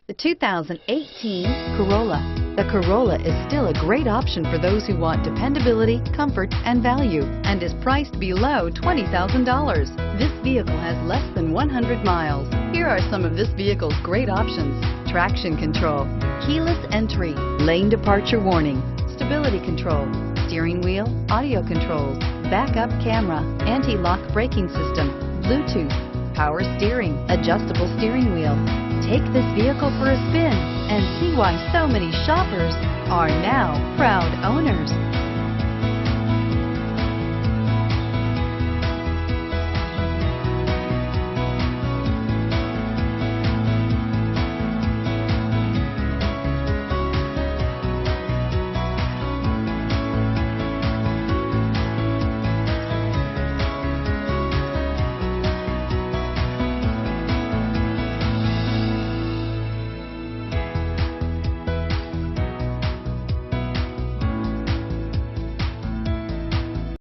The 2018 Corolla. The Corolla is still a great option for those who want dependability, comfort, and value, and is priced below $20,000. This vehicle has less than 100 miles. Here are some of this vehicle's great options: traction control, keyless entry, lane departure warning, stability control, steering wheel audio controls, backup camera, anti-lock braking system, Bluetooth, power steering, adjustable steering wheel. Take this vehicle for a spin and see why so many shoppers are now proud owners.